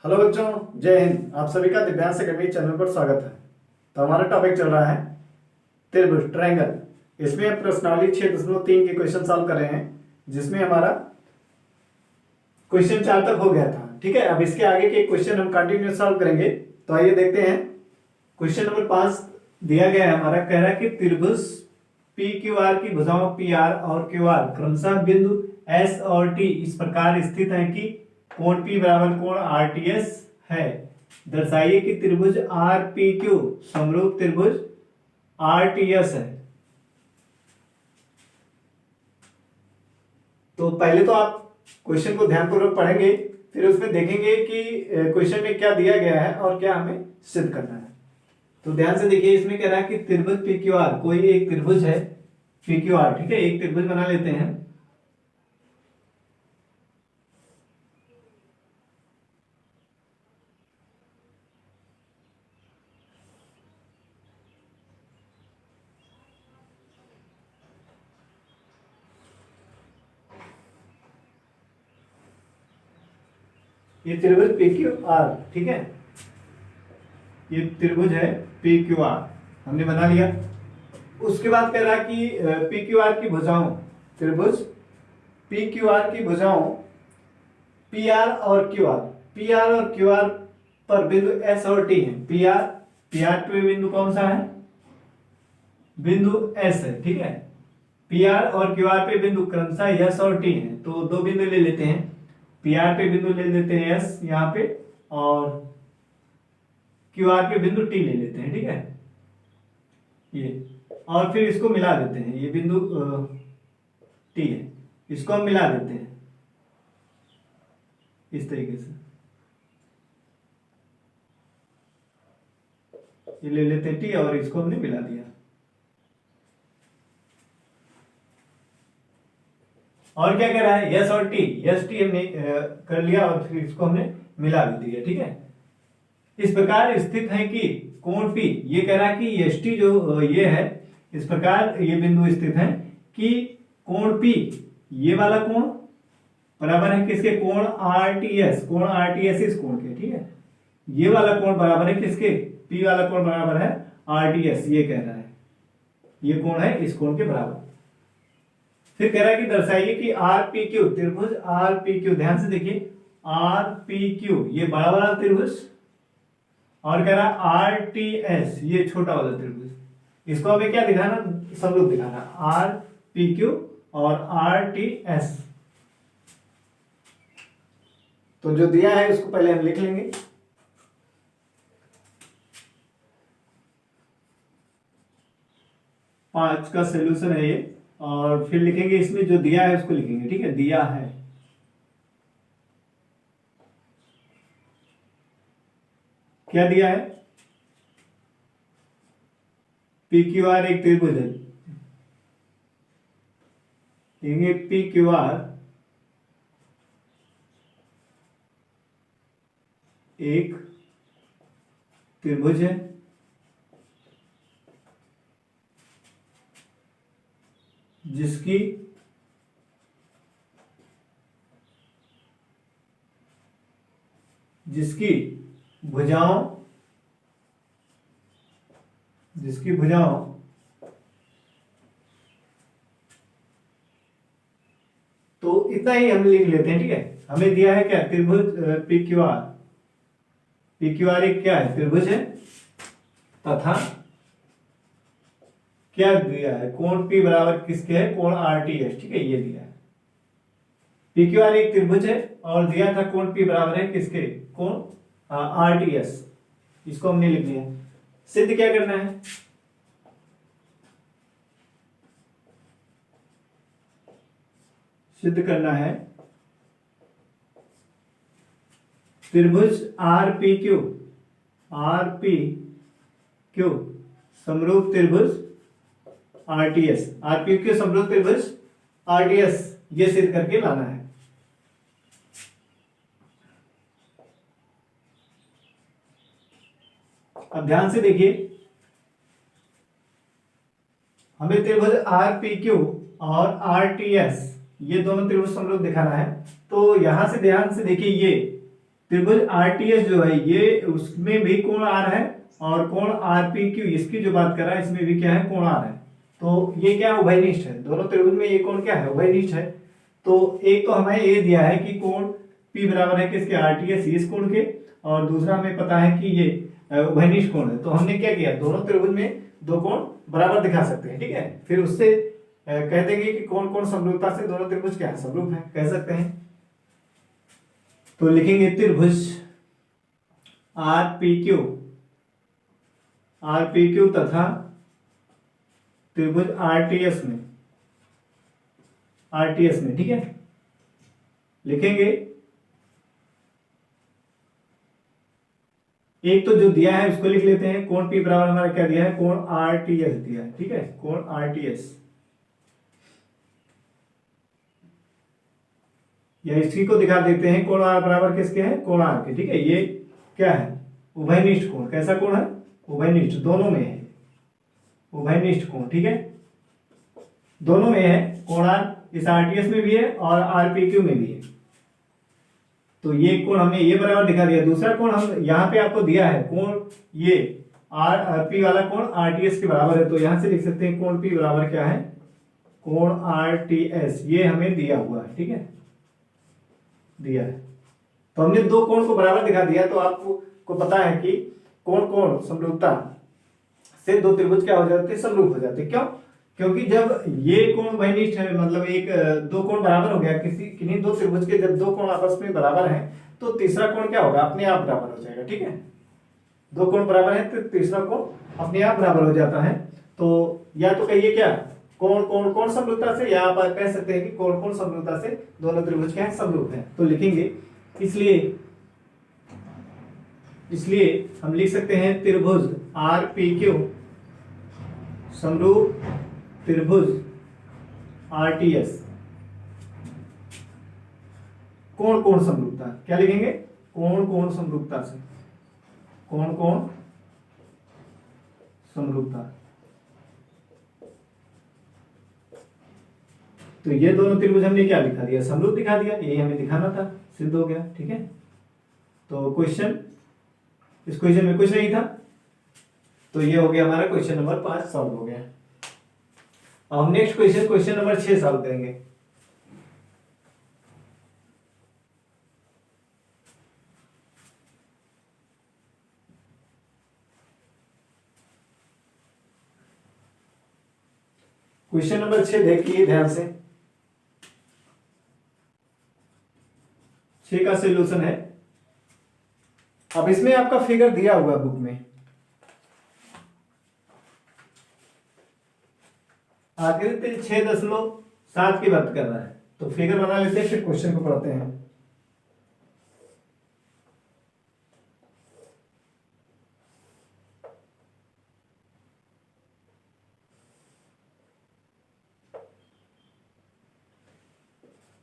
Hello बच्चों, जय हिंद। आप सभी का दिव्यांश अकेडमी चैनल पर स्वागत है। तो हमारा टॉपिक चल रहा है त्रिभुज, ट्रायंगल। इसमें हम प्रश्नावली 6.3 के क्वेश्चन सॉल्व कर रहे हैं, जिसमें हमारा क्वेश्चन 4 तक हो गया था। ठीक है, अब इसके आगे के क्वेश्चन हम कंटिन्यू सॉल्व करेंगे। तो आइए देखते हैं। क्वेश्चन नंबर 5 दिया गया है हमारा, कह रहा है कि त्रिभुज पी क्यू आर की भुजाओं पी आर और क्यू आर क्रमशः बिंदु एस और टी इस प्रकार स्थित है कि कोण P बराबर कोण RTS है। दर्शाइए कि त्रिभुज आर पी क्यू समरूप त्रिभुज RTS है। तो पहले तो आप क्वेश्चन को ध्यानपूर्वक पढ़ेंगे, फिर उसमें देखेंगे कि क्वेश्चन में क्या दिया गया है और क्या हमें सिद्ध करना है। तो ध्यान से देखिए, इसमें कह रहा है कि त्रिभुज पी क्यू आर, कोई एक त्रिभुज है पी क्यू आर। ठीक है, एक त्रिभुज बना लेते हैं। ये त्रिभुज पी क्यू आर, ठीक है, ये त्रिभुज है पी क्यू आर, हमने बना लिया। उसके बाद कह रहा कि पी क्यू आर की भुजाओं, त्रिभुज पी क्यू आर की भुजाओं पी आर और क्यू आर, पी आर और क्यू आर पर बिंदु एस और टी है। पी आर पे बिंदु कौन सा है? बिंदु एस है। ठीक है, पी आर और क्यू आर पे बिंदु क्रमशः एस और टी है। तो दो बिंदु ले लेते हैं। पी आर पे बिंदु ले लेते हैं एस यहाँ पे, और क्यू आर पे बिंदु टी ले लेते हैं। ठीक है, ये, और फिर इसको मिला देते हैं। ये बिंदु टी है, इसको हम मिला देते हैं इस तरीके से। ये ले लेते हैं टी और इसको हमने मिला दिया। और क्या कह रहा है? यस और टी, यस टी हमने कर लिया और फिर इसको हमने मिला भी दिया। ठीक है, इस प्रकार स्थित है कि कोण P, ये कह रहा है कि एस टी जो ये है, इस प्रकार ये बिंदु स्थित है कि कोण P, ये वाला कोण बराबर है किसके? कोण RTS, कोण RTS इस कोण के। ठीक है, ये वाला कोण बराबर है किसके? P वाला कोण बराबर है RTS, ये कह रहा है ये कोण है इस कोण के बराबर। फिर कह रहा है कि दर्शाइए कि आर पी क्यू, त्रिभुज आर पी क्यू, ध्यान से देखिए, आर पी क्यू ये बड़ा वाला त्रिभुज, और कह रहा है आर टी एस ये छोटा वाला त्रिभुज। इसको हमें क्या दिखाना? समरूप दिखाना, आर पी क्यू और आर टी एस। तो जो दिया है उसको पहले हम लिख लेंगे। पांच का सोल्यूशन है ये, और फिर लिखेंगे इसमें जो दिया है उसको लिखेंगे। ठीक है, दिया है, क्या दिया है? पी क्यू आर एक त्रिभुज है, लिखेंगे पी क्यू आर एक त्रिभुज है जिसकी भुजाओं तो इतना ही हम लिख लेते हैं। ठीक है, हमें दिया है क्या? त्रिभुज P Q R, P Q R एक क्या है? त्रिभुज है, तथा क्या दिया है? कोण P बराबर किसके है? कोण RTS। ठीक है, ये दिया है। पी क्यू आर एक त्रिभुज है और दिया था कोण P बराबर है किसके? कोण RTS। इसको हमने लिख लिया। सिद्ध क्या करना है? सिद्ध करना है त्रिभुज आर पी क्यू समरूप त्रिभुज RTS, आरपी क्यू समरूप त्रिभुज RTS, ये सिद्ध करके लाना है। अब ध्यान से देखिए, हमें त्रिभुज आर पी क्यू और आर टी एस ये दोनों त्रिभुज समरूप दिखाना है। तो यहां से ध्यान से देखिए, ये त्रिभुज आरटीएस जो है ये उसमें भी कोण आर है, और कोण आरपीक्यू इसकी जो बात कर रहा है इसमें भी क्या है, कोण आर है। तो ये क्या है, उभयनिष्ठ है। दोनों त्रिभुज में ये कोण क्या है, उभयनिष्ठ है। तो एक तो हमें ये दिया है कि कोण P बराबर है किसके, आरटीएस इस कोण के, और दूसरा हमें पता है कि ये उभयनिष्ठ कोण है। तो हमने क्या किया, दोनों त्रिभुज में दो कोण बराबर दिखा सकते हैं, ठीक है। फिर उससे कह देंगे कि कौन कौन समरूपता से दोनों त्रिभुज क्या है, समरूप है, कह सकते हैं। तो लिखेंगे त्रिभुज आरपीक्यू तथा त्रिभुज आरटीएस में, ठीक है, लिखेंगे। एक तो जो दिया है उसको लिख लेते हैं, कोण P बराबर हमारा क्या दिया है, कोण आरटीएस दिया है, ठीक है, कोण आरटीएस, या इसी को दिखा देते हैं, कोण आर बराबर किसके है, कोण आर के, ठीक है। ये क्या है, उभयनिष्ठ कोण। कैसा कोण है, उभयनिष्ठ, दोनों में है उभयनिष्ठ कोण, ठीक है, दोनों में है कोण आर, इस आरटीएस में भी है और आरपीक्यू में भी है। तो ये कोण हमने ये बराबर दिखा दिया। दूसरा कोण हम यहाँ पे आपको दिया है, कोण ये आर पी वाला कोण आरटीएस के बराबर है, तो यहां से लिख सकते हैं कोण P बराबर क्या है, कोण आरटीएस, ये हमें दिया हुआ है, ठीक है, दिया है। तो हमने दो कोण को बराबर दिखा दिया, तो आपको पता है कि कोण कोण समरूपता से दो त्रिभुज क्या हो जाते हैं, समरूप हो जाते हैं। क्यों, क्योंकि जब ये कोण उभयनिष्ठ है, मतलब एक दो कोण बराबर हो गया, किन्हीं दो त्रिभुज के जब दो कोण आपस में बराबर हैं तो तीसरा कोण क्या होगा, अपने आप बराबर हो जाएगा, ठीक है। दो कोण बराबर है तो तीसरा कोण अपने आप बराबर हो जाता है। तो या तो कहिए क्या, कोण कोण कोण समरूपता से, या आप कह सकते हैं कि कोण कोण समरूपता से दोनों त्रिभुज क्या है, समरूप है। तो लिखेंगे, इसलिए हम लिख सकते हैं त्रिभुज आरपीक्यू समरूप त्रिभुज आरटीएस, कोण कोण समरूपता, क्या लिखेंगे, कोण कोण समरूपता से, कोण कोण समरूपता। तो ये दोनों त्रिभुज हमने क्या दिखा दिया, समरूप दिखा दिया, यही हमें दिखाना था, सिद्ध हो गया, ठीक है। तो क्वेश्चन, इस क्वेश्चन में कुछ नहीं था, तो ये हो गया हमारा क्वेश्चन नंबर 5 सॉल्व हो गया। अब हम नेक्स्ट क्वेश्चन नंबर 6 सॉल्व करेंगे। क्वेश्चन नंबर 6 देखिए ध्यान से, 6 का सॉल्यूशन है। अब इसमें आपका फिगर दिया हुआ बुक में, आकृति 6.7 की बात कर रहा है, तो फिगर बना लेते हैं, फिर क्वेश्चन को पढ़ते हैं।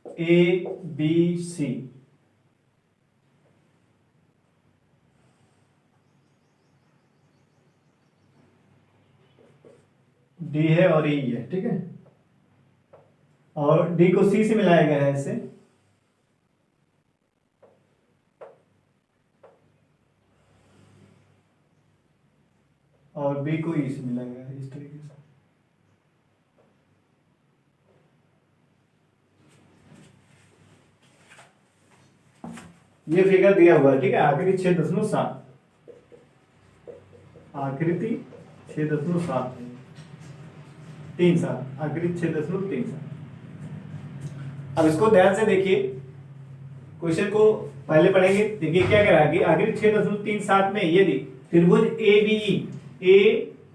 ABC, डी है और ई है, ठीक है, और डी को सी से मिलाया गया है ऐसे, और बी को ई से मिलाया गया है इस तरीके से। ये फिगर दिया हुआ है, ठीक है, आकृति 6.7, आकृति 6.7 3.7, आकृति 6.37। अब इसको ध्यान से देखिए, क्वेश्चन को पहले पढ़ेंगे। देखिए क्या कह रहा है कि आकृति 6.37 में यदि त्रिभुज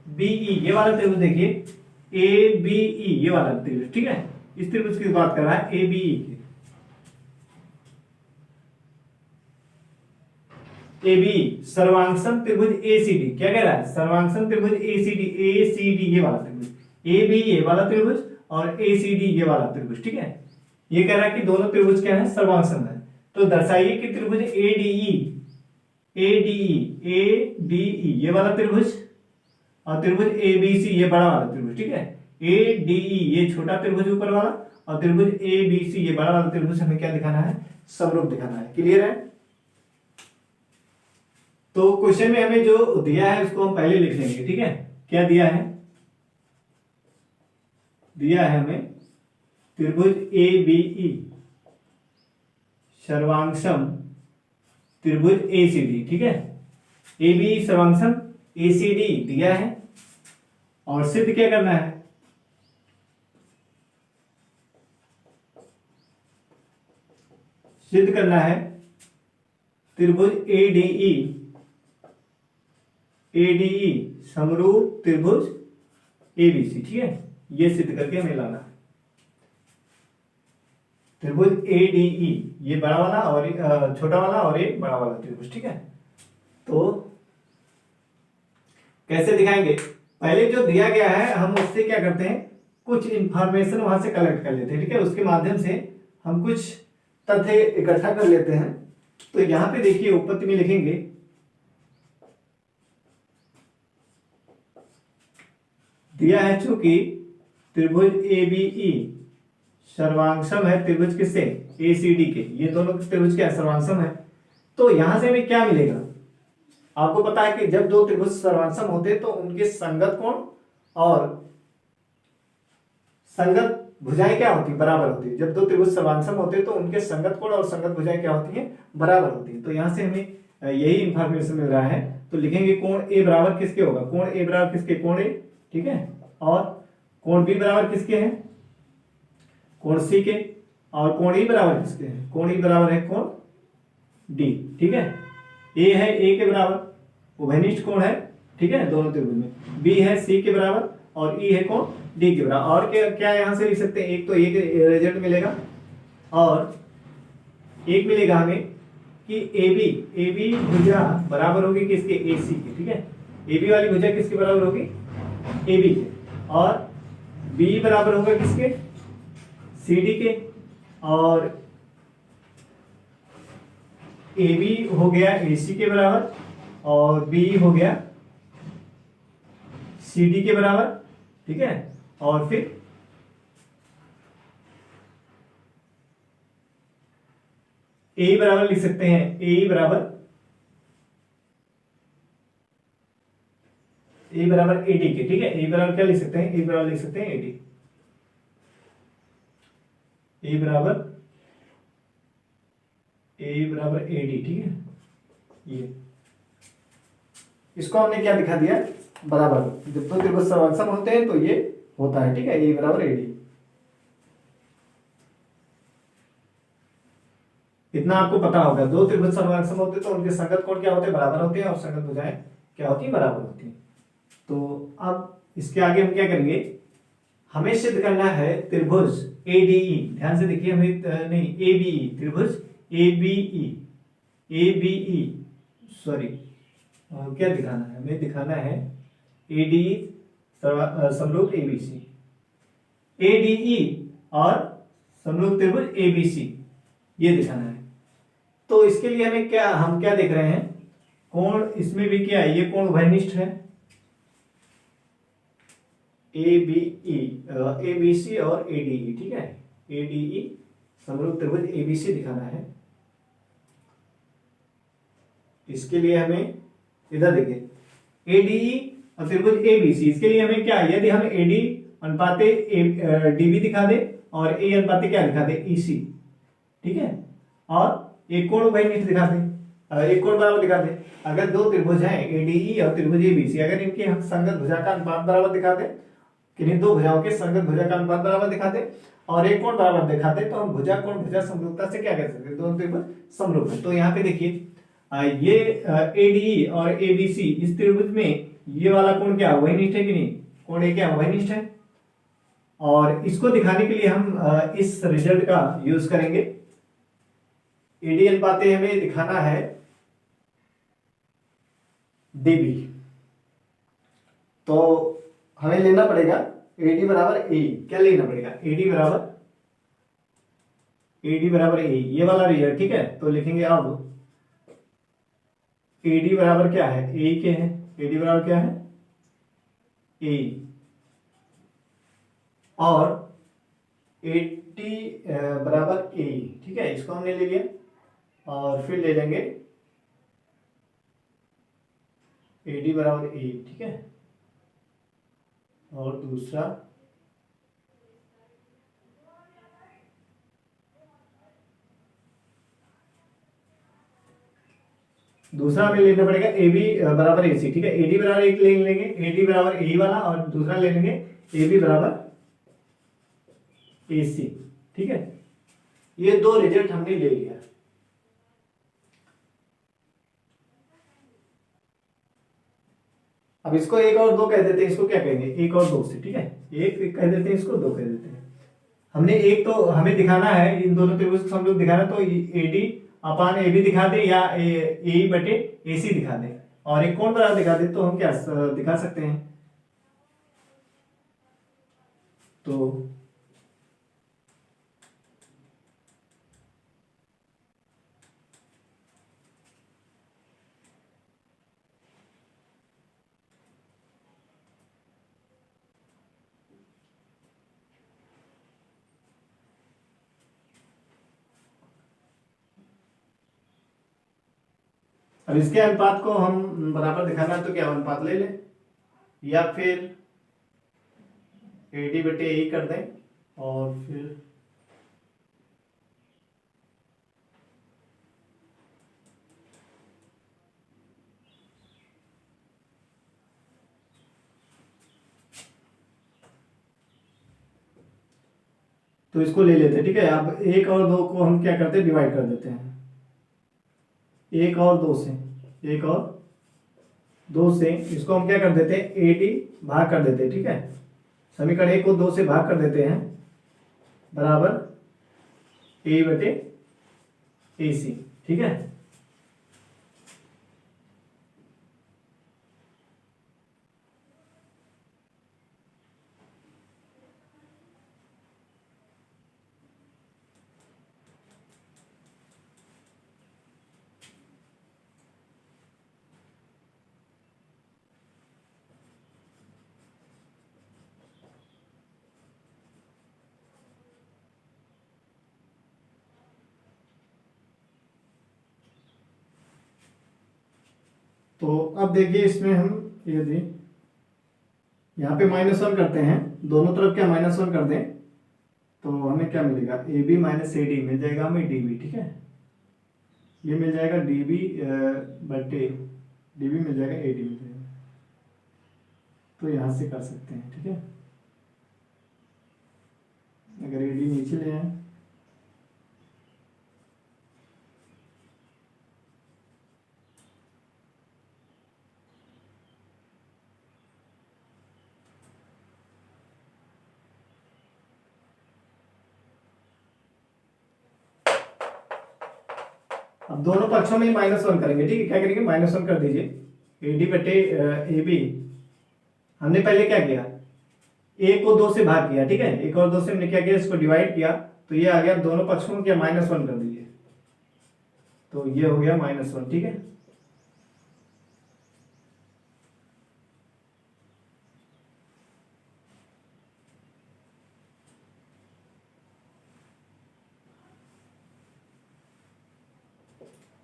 ABE ये वाला त्रिभुज, देखिए ABE ये वाला त्रिभुज, ठीक है, इस त्रिभुज की बात कर रहा है, ABE की, AB सर्वांगसम त्रिभुज ACD, क्या कह रहा है, सर्वांगसम त्रिभुज ACD ये वाला त्रिभुज, AB ये वाला त्रिभुज और ACD ये वाला त्रिभुज, ठीक है। ये कह रहा है कि दोनों त्रिभुज क्या है, सर्वांगसम है। तो दर्शाइए कि त्रिभुज ADE ये वाला त्रिभुज और त्रिभुज ABC ये बड़ा वाला त्रिभुज, ठीक है, ADE ये छोटा त्रिभुज ऊपर वाला और त्रिभुज ABC ये बड़ा वाला त्रिभुज हमें क्या दिखाना है, समरूप दिखाना है। क्लियर है। तो क्वेश्चन में हमें जो दिया है उसको हम पहले लिख लेंगे, ठीक है। क्या दिया है? दिया है हमें त्रिभुज ए बी ई सर्वांगसम त्रिभुज ए सी डी, ठीक है। A B सर्वांगसम A C D दिया है, और सिद्ध क्या करना है? सिद्ध करना है त्रिभुज एडीई समरूप त्रिभुज एबीसी, ठीक है। ये सिद्ध करके हमें लाना है त्रिभुज एडीई, ये बड़ा वाला और छोटा वाला और ये बड़ा वाला त्रिभुज, ठीक है। तो कैसे दिखाएंगे? पहले जो दिया गया है हम उससे क्या करते हैं, कुछ इंफॉर्मेशन वहां से कलेक्ट कर लेते हैं, ठीक है। उसके माध्यम से हम कुछ तथ्य इकट्ठा कर लेते हैं। तो यहां पे देखिए उपपत्ति में लिखेंगे दिया है चूंकि त्रिभुज एबीई सर्वांगसम है त्रिभुज किससे? एसीडी के। ये दोनों त्रिभुज क्या सर्वांगसम है। तो यहां से हमें क्या मिलेगा? आपको पता है कि जब दो त्रिभुज सर्वांगसम होते हैं तो उनके संगत कोण और संगत भुजाएं क्या होती है? बराबर होती है। जब दो त्रिभुज सर्वांगसम होते हैं तो उनके संगत कोण और संगत भुजाएं क्या होती हैं? बराबर होती है। तो यहां से हमें यही इंफॉर्मेशन मिल रहा है। तो लिखेंगे कोण ए बराबर किसके होगा? कोण ए बराबर किसके? कोण ए, ठीक है। और कोण बी बराबर किसके हैं? कोण सी के। और कोण ई बराबर किसके हैं? कोण ई बराबर है कोण डी, ठीक है। ए है ए के बराबर, उभयनिष्ठ कोण है, ठीक है, दोनों त्रिभुज में। बी है सी के बराबर और ई है कोण डी के बराबर। और क्या क्या यहां से लिख सकते हैं? एक तो एक रिजल्ट मिलेगा और एक मिलेगा हमें कि ए बी भुजा बराबर होगी किसके? ए सी के, ठीक है। ए बी वाली भुजा किसके बराबर होगी? ए बी के। और बी बराबर होगा किसके? सी डी के। और ए बी हो गया ए सी के बराबर और बी हो गया सी डी के बराबर, ठीक है। और फिर ए बराबर लिख सकते हैं ए बराबर एडी के, ठीक है। ए बराबर क्या लिख सकते हैं? ए बराबर लिख सकते हैं एडी। ए बराबर एडी, ठीक है। ये इसको हमने क्या दिखा दिया? बराबर। जब दो त्रिभुज सर्वांगसम होते हैं तो ये होता है, ठीक है। ए बराबर एडी। इतना आपको पता होगा। दो त्रिभुज सर्वांगसम होते हैं तो उनके संगत कोण क्या होते हैं? बराबर होते हैं। और संगत भुजाएं क्या होती है? बराबर होती है। तो अब इसके आगे हम क्या करेंगे? हमें सिद्ध करना है त्रिभुज एडीई। ध्यान से देखिए, हमें नहीं एबीई, त्रिभुज एबीई सॉरी, क्या दिखाना है? हमें दिखाना है एडीई समरूप एबीसी, एडीई और समरूप त्रिभुज एबीसी, ये दिखाना है। तो इसके लिए हमें क्या, हम क्या देख रहे हैं? कोण इसमें भी क्या है? ये कोण उभयनिष्ठ है, एबीसी और एडीई, ठीक है। एडीई समरूप त्रिभुज एबीसी दिखाना है। इसके लिए हमें इधर देखिए एडीई और त्रिभुज एबीसी, इसके लिए हमें क्या, यदि हम एडी अनुपाते डीबी दिखा दे और ए अनुपाते क्या दिखा दे? ईसी, ठीक है। और एक कोण उभयनिष्ठ दिखा दे, एक कोण बराबर दिखा दे। अगर दो त्रिभुज हैं एडीई और त्रिभुज एबीसी, अगर इनके हम संगत भुजा का अनुपात बराबर दिखा दे, किन्हीं दो भुजाओं के संगत भुजा का अनुपात बराबर दिखाते और एक कोण बराबर दिखाते, तो हम भुजा कोण भुजा समरूपता से क्या कह सकते हैं? दोनों त्रिभुज समरूप है। तो यहाँ पे देखिए ये एडीई और एबीसी, इस त्रिभुज में ये वाला कोण क्या उभयनिष्ठ है कि नहीं? कोण ए क्या उभयनिष्ठ है। और इसको दिखाने के लिए हम इस रिजल्ट का यूज करेंगे। एडी अनुपाते हमें दिखाना है डीबी, तो हमें लेना पड़ेगा एडी बराबर ए। क्या लेना पड़ेगा? एडी बराबर ए, ये वाला रिजल्ट, ठीक है। तो लिखेंगे अब एडी बराबर क्या है? ए के है। एडी बराबर क्या है? ए। और 80 बराबर ए, ठीक है। इसको हमने ले लिया और फिर ले लेंगे ए डी बराबर ए, ठीक है। और दूसरा हमें लेना पड़ेगा ए बी बराबर ए सी, ठीक है। ए डी बराबर एक ले लेंगे, ए डी बराबर ए वाला, और दूसरा ले लेंगे ए बी बराबर ए सी, ठीक है। ये दो रिजल्ट हमने ले लिया। अब इसको एक और दो कह देते हैं, इसको क्या कहेंगे, एक और दो से, ठीक है। एक कह देते हैं, इसको दो कह देते हैं। हमने एक तो हमें दिखाना है, इन दोनों त्रिभुज को हम लोग दिखाना, तो A D upon A B दिखा दे, या ए बटे ए सी दिखा दे, और एक कोण बराबर दिखा दे, तो हम क्या दिखा सकते हैं। तो अब इसके अनुपात को हम बराबर दिखाना है, तो क्या अनुपात ले लें, या फिर ए डी बटे ए कर दें, और फिर तो इसको ले लेते हैं, ठीक है। अब एक और दो को हम क्या करते हैं, डिवाइड कर देते हैं। एक और दो से, एक और दो से इसको हम क्या कर देते हैं, ए डी भाग कर देते हैं, ठीक है। समीकरण एक को दो से भाग कर देते हैं, बराबर ए बटे ए सी, ठीक है। तो अब देखिए, इसमें हम यदि यहाँ पे -1 करते हैं, दोनों तरफ क्या -1 कर दें, तो हमें क्या मिलेगा, A B minus A D मिल जाएगा हमें डी बी, ठीक है। ये मिल जाएगा डी बी बटे डी बी मिल जाएगा, ए डी मिल जाएगा। तो यहाँ से कर सकते हैं, ठीक है। अगर ए डी नीचे ले आए, अब दोनों पक्षों में -1 करेंगे, ठीक है। क्या करेंगे, -1 कर दीजिए, ए डी बटे ए बी। हमने पहले क्या किया, एक को दो से भाग किया, ठीक है। एक और दो से हमने क्या किया, इसको डिवाइड किया, तो ये आ गया। दोनों पक्षों में क्या -1 कर दीजिए, तो ये हो गया -1, ठीक है।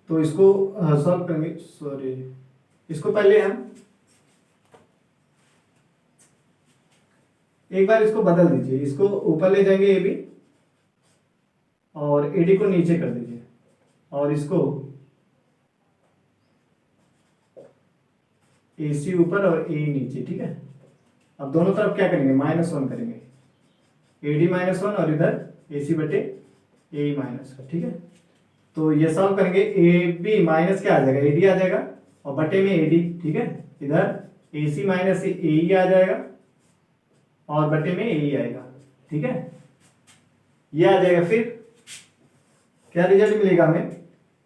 तो इसको सॉल्व करेंगे, सॉरी, इसको पहले हम एक बार इसको बदल दीजिए, इसको ऊपर ले जाएंगे ए बी, और ए डी को नीचे कर दीजिए, और इसको ए सी ऊपर और ए नीचे, ठीक है। अब दोनों तरफ क्या करेंगे, -1 करेंगे, ए डी -1 और इधर ए सी बटे ए -1, ठीक है। तो ये सॉल्व करेंगे, ए बी माइनस क्या आ जाएगा, ए डी आ जाएगा, और बटे में ए डी, ठीक है। इधर ए सी माइनस ए ई आ जाएगा, और बटे में ए ई आएगा, ठीक है। ये आ जाएगा। फिर क्या रिजल्ट मिलेगा हमें,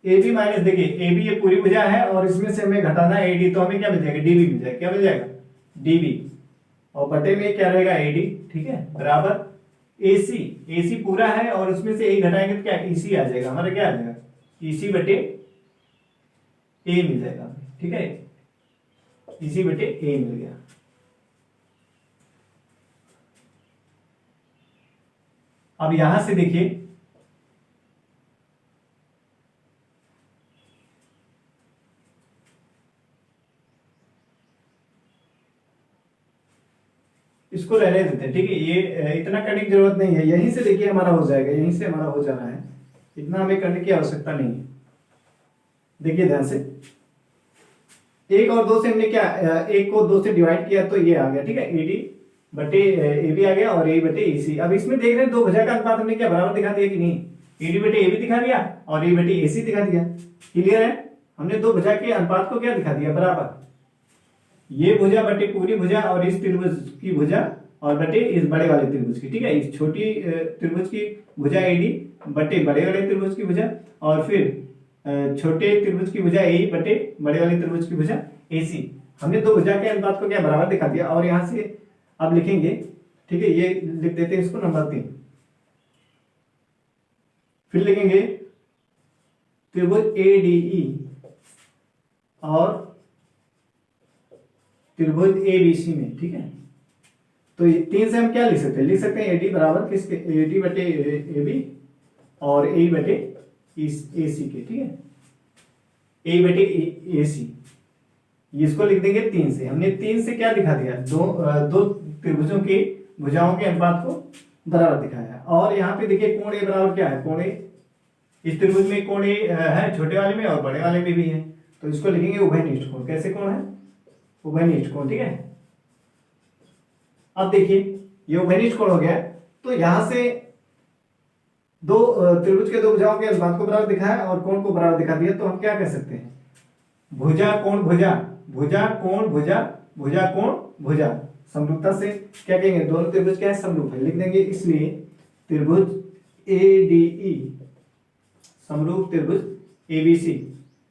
ए बी माइनस, देखिए ए बी ये पूरी भुजा है, और इसमें से हमें घटाना है ए डी, तो हमें क्या मिल जाएगा, डी बी मिल जाएगा। क्या मिल जाएगा, डी बी, और बटे में क्या रहेगा, ए डी, ठीक है, बराबर ए सी पूरा है, और उसमें से ए घटाएंगे तो क्या ई सी आ जाएगा, हमारा क्या आ जाएगा, ई सी बटे ए मिल जाएगा, ठीक है। ई सी बटे ए मिल गया। अब यहां से देखिए, इसको रहने देते हैं, ठीक है। ये इतना करने की जरूरत नहीं है, यहीं से देखिए हमारा हो जाएगा, यहीं से हमारा हो जाना है, इतना हमें करने की आवश्यकता नहीं है। देखिए ध्यान से, एक और दो से हमने क्या, एक को दो से डिवाइड किया तो ये आ गया, ठीक है, एडी बटे ए बी आ गया और ए बटे ए सी। अब इसमें देख रहे हैं दो भुजा का अनुपात हमने क्या बराबर दिखा दिया कि नहीं, एडी बटे ए बी दिखा दिया और ए बटे ए सी दिखा दिया। क्लियर है, हमने दो भुजा के अनुपात को क्या दिखा दिया, बराबर। ये भुजा बटे पूरी भुजा और इस त्रिभुज की भुजा और बटे इस बड़े वाले त्रिभुज की, ठीक है, इस छोटी त्रिभुज की भुजा एडी बटे बड़े वाले त्रिभुज की भुजा और फिर छोटे त्रिभुज की भुजा ए बटे बड़े वाले त्रिभुज की भुजा ए सी। हमने दो भुजा के अनुपात को क्या बराबर दिखा दिया। और यहां से अब लिखेंगे, ठीक है, ये लिख देते हैं इसको नंबर 3। फिर लिखेंगे त्रिभुज ए डी ई और त्रिभुज ए बी सी में, ठीक है। तो ये 3 से हम क्या लिख सकते हैं, लिख सकते हैं एडी बराबर किसके, एडी बटे ए बी और ए बटे ए सी के, ठीक है, ए बटे ए सी। इसको लिख देंगे 3 से। हमने 3 से क्या दिखा दिया, दो त्रिभुजों के भुजाओं के अनुपात को बराबर दिखाया। और यहाँ पे देखिए कोण ए बराबर क्या है, कोण ए, इस त्रिभुज में कोण ए है छोटे वाले में और बड़े वाले में भी है, तो इसको लिखेंगे उभयनिष्ठ कोण। कैसे कोण है, उभयनिष्ठ कोण, ठीक है। अब देखिए ये उभयनिष्ठ कोण हो गया, तो यहां से दो त्रिभुज के दो भुजाओं के अनुपात को बराबर दिखाया और कोण को बराबर दिखा दिया, तो हम क्या कह सकते हैं, भुजा कोण भुजा, भुजा कोण भुजा, भुजा कोण भुजा। समरूपता से क्या कहेंगे, दोनों त्रिभुज क्या है, समरूप है, लिख देंगे। इसलिए त्रिभुज ए डी ई समरूप त्रिभुज ए बी सी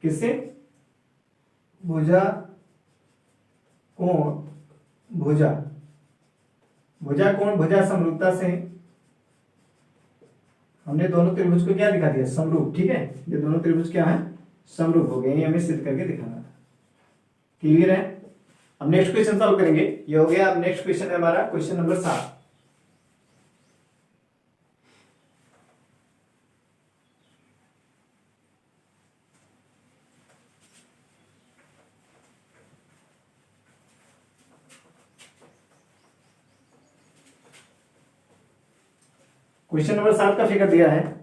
किससे, भुजा कोण भुजा, भुजा कोण भुजा समरूपता से हमने दोनों त्रिभुज को क्या दिखा दिया, समरूप, ठीक है। ये दोनों त्रिभुज क्या है, समरूप हो गए, ये हमें सिद्ध करके दिखाना था। क्लियर है। अब नेक्स्ट क्वेश्चन सॉल्व करेंगे, ये हो गया। अब नेक्स्ट क्वेश्चन है हमारा क्वेश्चन नंबर 7। क्वेश्चन नंबर 7 का फिगर दिया है,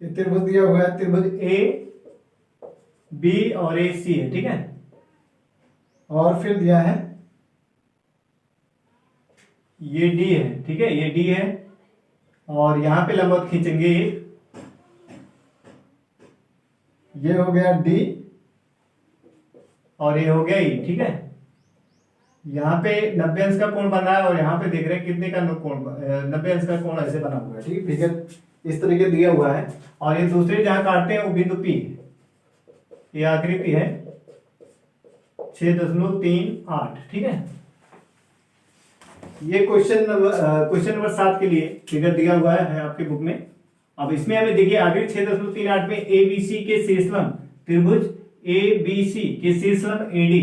त्रिभुज दिया हुआ है, त्रिभुज ए बी और ए सी है, ठीक है। और फिर दिया है ये डी है, ठीक है, ये डी है और यहां पे लंबवत खींचेंगे, ये हो गया डी और ये हो गया ई, ठीक है। यहाँ पे 90 अंश का कोण बना है और यहाँ पे देख रहे हैं कितने का कोण, 90 अंश का कोण ऐसे बना हुआ है, ठीक है। फिगर इस तरीके दिया हुआ है और ये दूसरे जहां काटते हैं वो बिंदु पी, ये आखिरी पी है 6.38, ठीक है। ये क्वेश्चन नंबर 7 के लिए फिगर दिया हुआ है आपके बुक में। अब इसमें हमें देखिए आखिरी 6.38 में ए बी सी के शीर्षलंब त्रिभुज ए बी सी के शीर्षलंब एडी,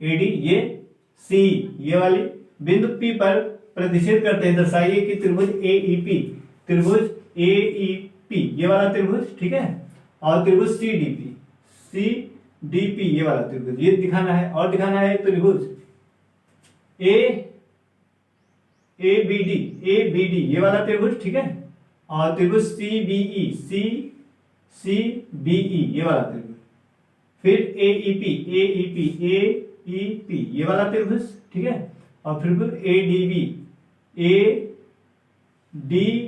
एडी ये सी ये वाली बिंदु पी पर प्रतिच्छेद करते हैं। दर्शाइए कि त्रिभुज ए ई पी, त्रिभुज ए ई पी ये वाला त्रिभुज, ठीक है, और त्रिभुज C D P, C D P ये वाला त्रिभुज, ये दिखाना है। और दिखाना है त्रिभुज ए बी डी ये वाला त्रिभुज, ठीक है, और त्रिभुज C B E, C B E ये वाला त्रिभुज। फिर ए ई पी ये वाला त्रिभुज, ठीक है, और फिर ए डी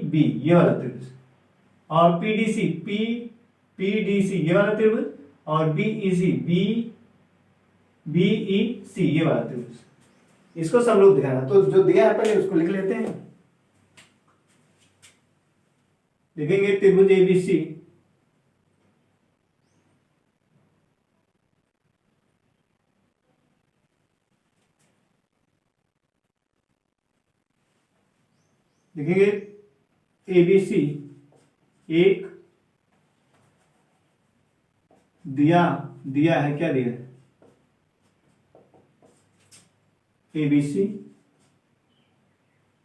बी ये वाला त्रिभुज, और पी डी सी ये वाला त्रिभुज, और बी ई सी ये वाला त्रिभुज। इसको समरूप दिखाना, तो जो दिया है पहले उसको लिख लेते हैं। लिखेंगे त्रिभुज एबीसी लिखेंगे एबीसी एक दिया दिया है, क्या दिया है, ABC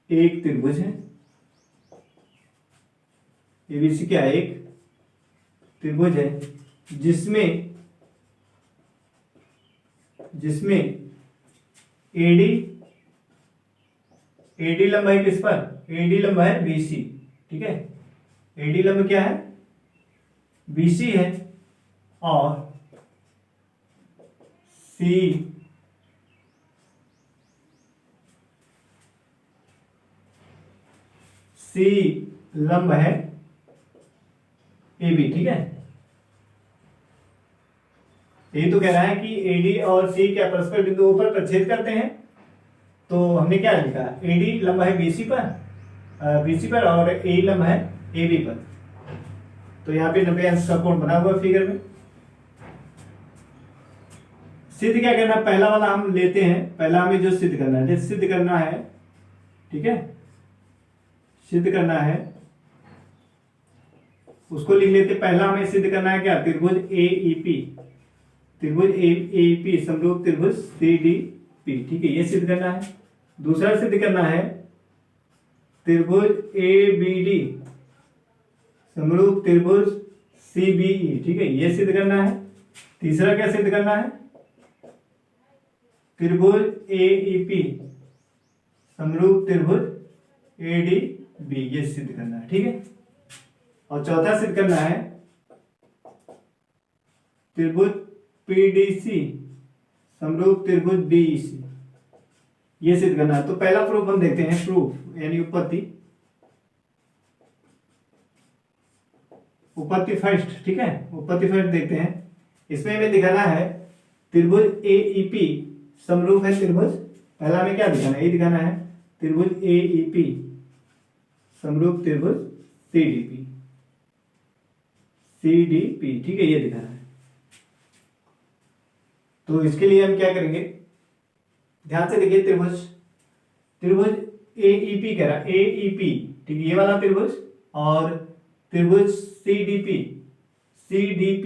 एक त्रिभुज है। ABC क्या है, एक त्रिभुज है जिसमें AD लंब है किस पर, AD लंब है BC, ठीक है। AD लंब क्या है, BC है, और C लंब है AB, ठीक है। ये तो कह रहा है कि AD और C क्या परस्पर बिंदुओं पर प्रच्छेद करते हैं। तो हमने क्या लिखा, AD लंब है BC पर और AE लंब है AB पर। तो यहाँ पे 90 अंश का कोण बना हुआ फिगर में। सिद्ध क्या करना, पहला वाला हम लेते हैं, पहला हमें जो सिद्ध करना है, ठीक है, सिद्ध करना है उसको लिख लेते। पहला हमें सिद्ध करना है क्या, त्रिभुज AEP समरूप त्रिभुज CDP, ठीक है, ये सिद्ध करना है। दूसरा सिद्ध करना है त्रिभुज ABD समरूप त्रिभुज CBE, ठीक है, ये सिद्ध करना है। तीसरा क्या सिद्ध करना है, त्रिभुज AEP समरूप त्रिभुज ADB, ये सिद्ध करना है, ठीक है। और चौथा सिद्ध करना है त्रिभुज PDC समरूप त्रिभुज BEC, ये सिद्ध करना है। तो पहला प्रूफ हम देखते हैं, प्रूफ यानी उत्पत्ति फर्स्ट, ठीक है, उत्पत्ति फर्स्ट देखते हैं। इसमें हमें दिखाना है त्रिभुज AEP समरूप है त्रिभुज, पहला हमें क्या दिखाना है, ये दिखाना है त्रिभुज AEP समरूप त्रिभुज CDP, ठीक है, ये दिखाना है। तो इसके लिए हम क्या करेंगे, ध्यान से देखिए, त्रिभुज AEP कह रहा है, AEP, ठीक है, ये वाला त्रिभुज, और त्रिभुज CDP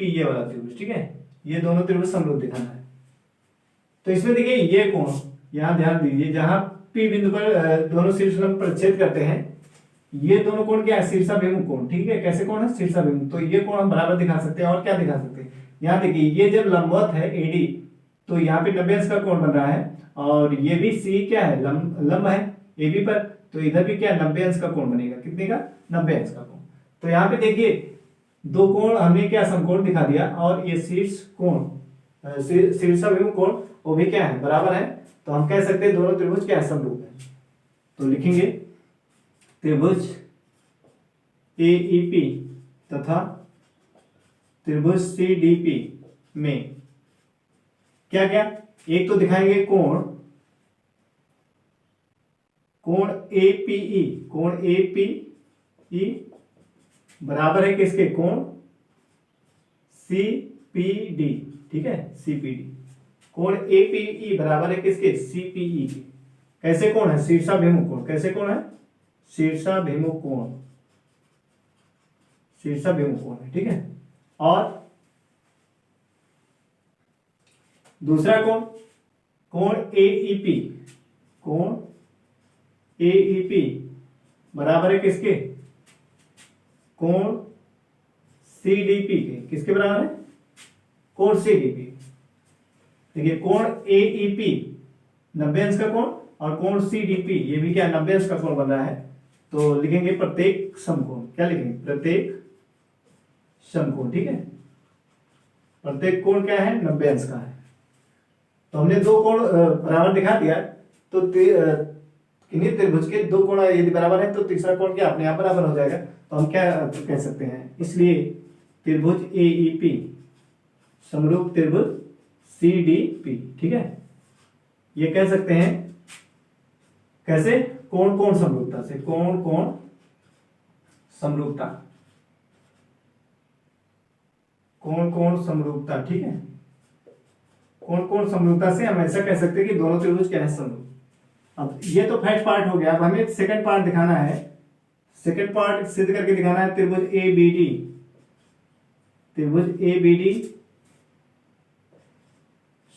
ये वाला त्रिभुज, ठीक है, ये दोनों त्रिभुज समरूप दिखाना है। तो इसमें देखिए ये कोण, यहां ध्यान दीजिए, जहां P बिंदु पर दोनों शीर्षलंब प्रच्छेद करते हैं, ये दोनों कोण क्या है, शीर्षाभिमुख कोण, ठीक है। कैसे कोण है, शीर्षाभिमुख। तो ये कोण हम बराबर दिखा सकते हैं। और क्या दिखा सकते हैं, यहाँ देखिए, ये जब लंबवत है AD, तो यहाँ पे 90 अंश का कोण बन रहा है, और ये भी C क्या है, लंब है AB पर, तो इधर भी क्या 90 अंश का कोण बनेगा, कितने का, 90 अंश का कोण। तो यहाँ पे देखिए दो कोण हमने क्या समकोण दिखा दिया, और ये शीर्षाभिमुख कोण वो भी क्या है, बराबर है। तो हम कह सकते हैं दोनों त्रिभुज क्या है, समरूप है। तो लिखेंगे त्रिभुज AEP तथा त्रिभुज CDP में क्या क्या, एक तो दिखाएंगे कोण APE बराबर है किसके, कोण CPD, ठीक है, CPD। कोण APE बराबर है किसके, CPE के। कैसे कोण है, शीर्षाभिमुख कोण। कैसे कोण है, शीर्षाभिमुख कोण है, ठीक है। और दूसरा कोण AEP बराबर है किसके, कोण CDP के। किसके बराबर है, कोण CDP। देखिए कोण AEP 90 अंश का कोण, और कोण CDP ये भी क्या 90 अंश का कोण बन रहा है। तो लिखेंगे प्रत्येक समकोण, क्या लिखेंगे, प्रत्येक समकोण, ठीक है। प्रत्येक कोण क्या है, 90 अंश का है। तो हमने दो कोण बराबर दिखा दिया। तो किन्हीं त्रिभुज के दो कोण यदि बराबर है, तो तीसरा कोण क्या अपने आप बराबर हो जाएगा। तो हम क्या कह सकते हैं, इसलिए त्रिभुज AEP समरूप त्रिभुज CDP, ठीक है, ये कह सकते हैं। कैसे, कोण कोण समरूपता से, कोण कोण समरूपता, ठीक है। कोण कोण समरूपता से हम ऐसा कह सकते हैं कि दोनों त्रिभुज क्या है, समरूप। अब ये तो फर्स्ट पार्ट हो गया। अब हमें सेकंड पार्ट दिखाना है। सेकंड पार्ट सिद्ध करके दिखाना है त्रिभुज ए बी डी, त्रिभुज ए बी डी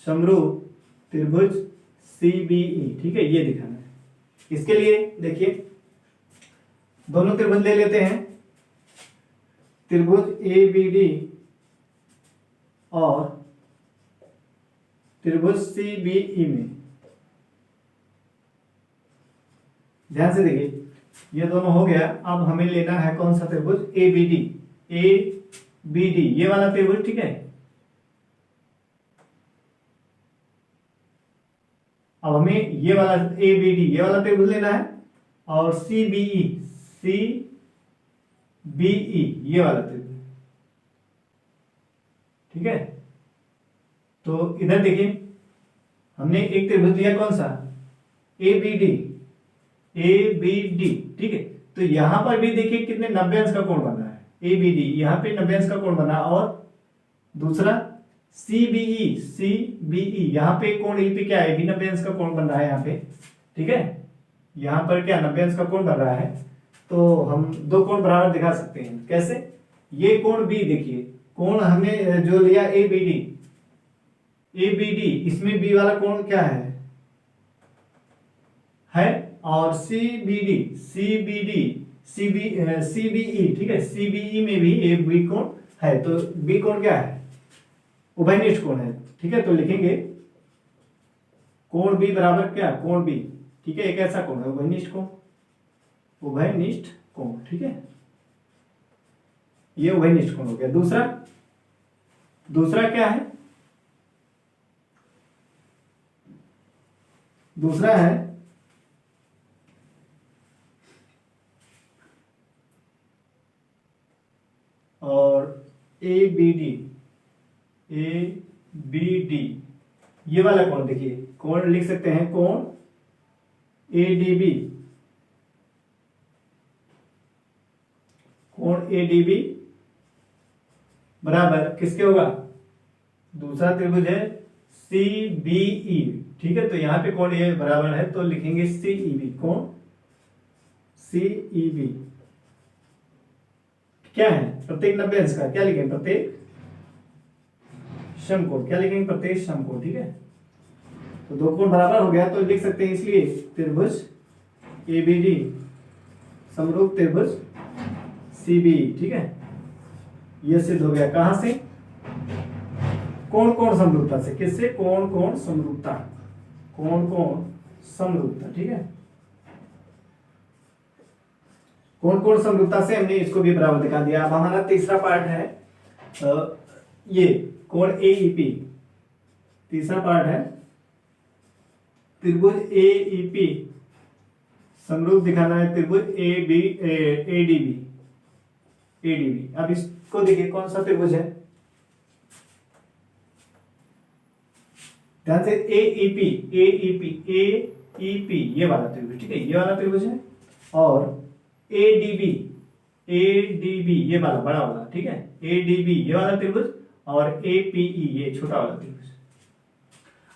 समरूप त्रिभुज सी बी ई, ठीक है, ये दिखाना है। इसके लिए देखिए दोनों त्रिभुज ले लेते हैं, त्रिभुज ए बी डी और त्रिभुज सी बी ई में ध्यान से देखिए, ये दोनों हो गया। अब हमें लेना है कौन सा त्रिभुज, A B D, A B D ये वाला त्रिभुज, ठीक है। अब हमें ये वाला ए बी डी ये वाला त्रिभुज लेना है और सी बी ई ये वाला त्रिभुज, ठीक है। तो इधर देखिए हमने एक त्रिभुज लिया कौन सा, ए बी डी, ठीक है। तो यहां पर भी देखिए कितने 90 अंश का कोण बन रहा है, ए बी डी यहां पे 90 अंश का कोण बना, और दूसरा सी बी ई यहाँ पे कोण ई पे क्या है, भी 90 अंश का कोण बन रहा है यहाँ पे, ठीक है। यहाँ पर क्या 90 अंश का कोण बन रहा है, तो हम दो कोण बराबर दिखा सकते हैं। कैसे, ये कोण बी देखिए, कोण हमने जो लिया ए बी डी, इसमें बी वाला कोण क्या है, और सी बी ई, ठीक है, सी बी ई में भी ए बी कोण है, तो बी कोण क्या है, उभयनिष्ठ कोण है, ठीक है। तो लिखेंगे कोण बी बराबर क्या, कोण बी, ठीक है, एक ऐसा कोण है उभयनिष्ठ कोण, ठीक है, ये उभयनिष्ठ कोण हो गया। दूसरा क्या है, दूसरा है और ए बी डी ये वाला कोण देखिए, कोण लिख सकते हैं कोण ए डी बी बराबर किसके होगा, दूसरा त्रिभुज है सी बी ई, ठीक है। तो यहां पे कोण ए बराबर है तो लिखेंगे सी ई बी, कोण सी ई बी क्या है, प्रत्येक 90 अंश का, क्या लिखेंगे, प्रत्येक समकोण, क्या लिखेंगे, प्रत्येक समकोण, ठीक है। तो दो कोण बराबर हो गया तो लिख सकते हैं, इसलिए त्रिभुज ए बी डी समरूप त्रिभुज सी बी ई, ठीक है। ये सिद्ध हो गया, कहां से, कोण समरूपता से, किससे, कोण समरूपता, ठीक है। कोण समरूपता से हमने इसको भी बराबर दिखा दिया। अब हमारा तीसरा पार्ट है ये कोण ए ई पी, तीसरा पार्ट है त्रिभुज ए ई पी समरूप दिखाना है त्रिभुज ए डी बी। अब इसको देखिए कौन सा त्रिभुज है, ध्यान से, ए ई पी ये वाला त्रिभुज, ठीक है, ये वाला त्रिभुज है, और ए डी बी ये वाला बड़ा वाला, ठीक है, ए डी बी ये वाला त्रिभुज, और ए पी ई ये छोटा वाला त्रिभुज।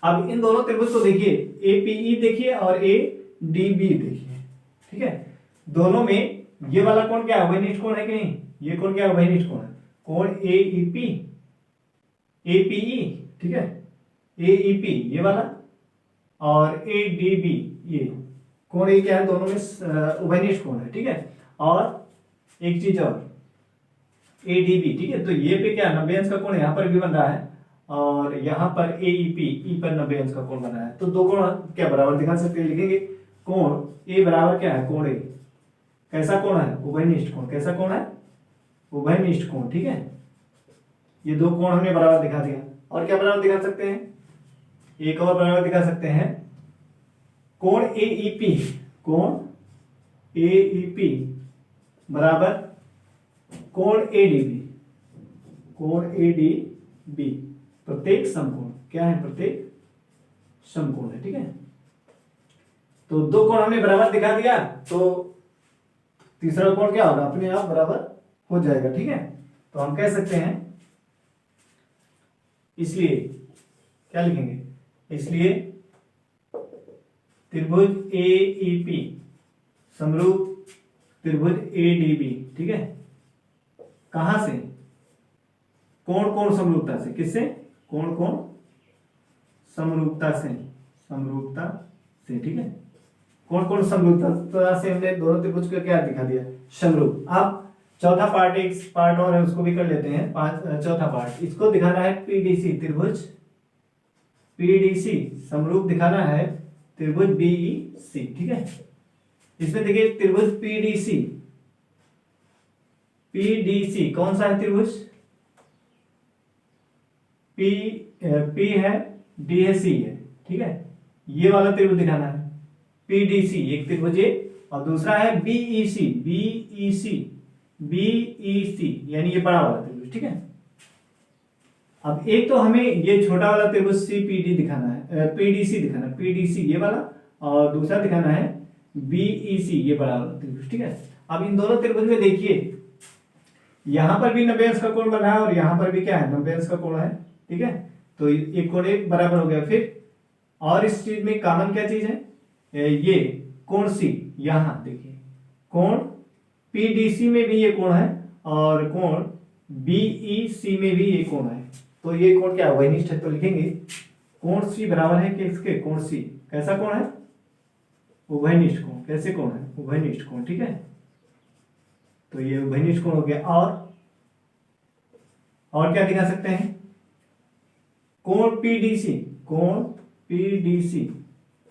अब इन दोनों त्रिभुज को देखिए, ए पी ई देखिए और ए डी बी देखिए, ठीक है। दोनों में ये वाला कोण क्या है, उभयनिष्ठ कोण है कि नहीं, ये कोण क्या है, उभयनिष्ठ कोण है, कोण ए E P A P E, ठीक है, ए ई पी ये वाला और ए डी बी ये कोण, ये क्या है, दोनों में उभयनिष्ठ कोण है, ठीक है। और एक चीज और ए डी बी, ठीक है, तो ये पे क्या 90 अंश का कोण यहाँ पर भी बन रहा है, और यहाँ पर ए ई पी ई पर 90 अंश का कोण बना है, तो दो कोण क्या बराबर दिखा सकते हैं, लिखेंगे कोण ए बराबर क्या है, कोण ए कैसा कोण है, उभयनिष्ठ कोण, कैसा कोण है, उभयनिष्ठ कोण, ठीक है। ये दो कोण हमने बराबर दिखा दिया। और क्या बराबर दिखा सकते हैं, एक और बराबर दिखा सकते हैं, कोण ए ई पी, कोण ए ई पी बराबर कोण ए डी बी, कोण ए डी बी प्रत्येक समकोण, क्या है, प्रत्येक समकोण है, ठीक है। तो दो कोण हमने बराबर दिखा दिया, तो तीसरा कोण क्या होगा, अपने आप बराबर हो जाएगा, ठीक है। तो हम कह सकते हैं, इसलिए क्या लिखेंगे, इसलिए त्रिभुज ए ई पी समरूप त्रिभुज ADB, ठीक है। कहां से? कोण कोण समरूपता से। किससे? कोण कोण समरूपता से, समरूपता से, ठीक है। कोण कोण समरूपता से हमने दोनों त्रिभुज को क्या दिखा दिया? समरूप। अब चौथा पार्ट, एक पार्ट और है, उसको भी कर लेते हैं। चौथा पार्ट, इसको दिखाना है PDC, त्रिभुज PDC समरूप दिखाना है त्रिभुज BEC, ठीक है। इसमें देखिए त्रिभुज PDC कौन सा है त्रिभुज? P है, D है, C है, ठीक है। ये वाला त्रिभुज दिखाना है PDC, एक त्रिभुज ये, और दूसरा है BEC यानी ये बड़ा वाला त्रिभुज, ठीक है। अब एक तो हमें ये छोटा वाला त्रिभुज CPD दिखाना है, PDC दिखाना है, PDC ये वाला, और दूसरा दिखाना है BEC ये बड़ा वाला त्रिभुज, ठीक है। अब इन दोनों त्रिभुज में देखिए यहां पर भी 90 अंश का कोण बना है और यहां पर भी क्या है, 90 अंश का कोण है, ठीक है। तो एक कोण एक बराबर हो गया। फिर और इस चीज में कॉमन क्या चीज है? ये कोण C, यहां देखिए कोण PDC में भी ये कोण है और कोण BEC में भी ये कोण है। तो ये कोण क्या है? वैनिष्ठ है। तो लिखेंगे कोण C बराबर है किसके? कोण C कैसा कोण है? उभयनिष्ठ कोण। कैसे कोण है? उभयनिष्ठ कोण, ठीक है। तो ये उभयनिष्ठ कोण हो गया। और क्या दिखा सकते हैं? कोण PDC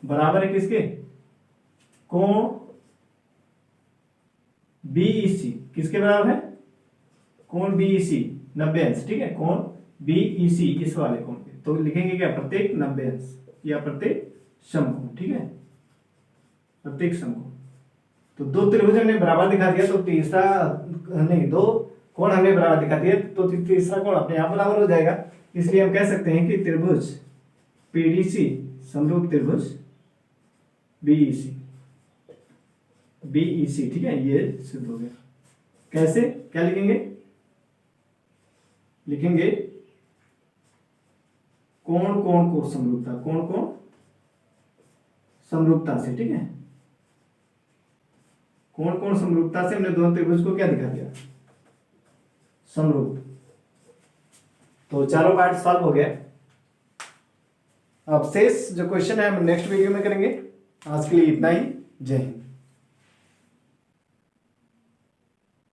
बराबर है किसके? कोण BEC किसके बराबर है? कोण BEC 90 अंश, ठीक है। कोण BEC इस वाले कोण पे, तो लिखेंगे क्या? प्रत्येक 90 अंश या प्रत्येक समकोण, ठीक है। प्रत्येक समकोण। तो दो त्रिभुज हमने बराबर दिखा दिया, तो तीसरा नहीं, दो कोण हमने बराबर दिखा दिया, तो तीसरा कोण अपने आप बराबर हो जाएगा। इसलिए हम कह सकते हैं कि त्रिभुज PDC समरूप त्रिभुज BEC, ठीक है। ये सिद्ध हो गया। कैसे? क्या लिखेंगे? लिखेंगे कोण कोण को समरूपता, कोण कोण समरूपता से, ठीक है। कोण कोण समरूपता से हमने दोनों त्रिभुज को क्या दिखा दिया? समरूप। तो चारों पार्ट सॉल्व हो गया। अब शेष जो क्वेश्चन है हम नेक्स्ट वीडियो में करेंगे। आज के लिए इतना ही। जय हिंद।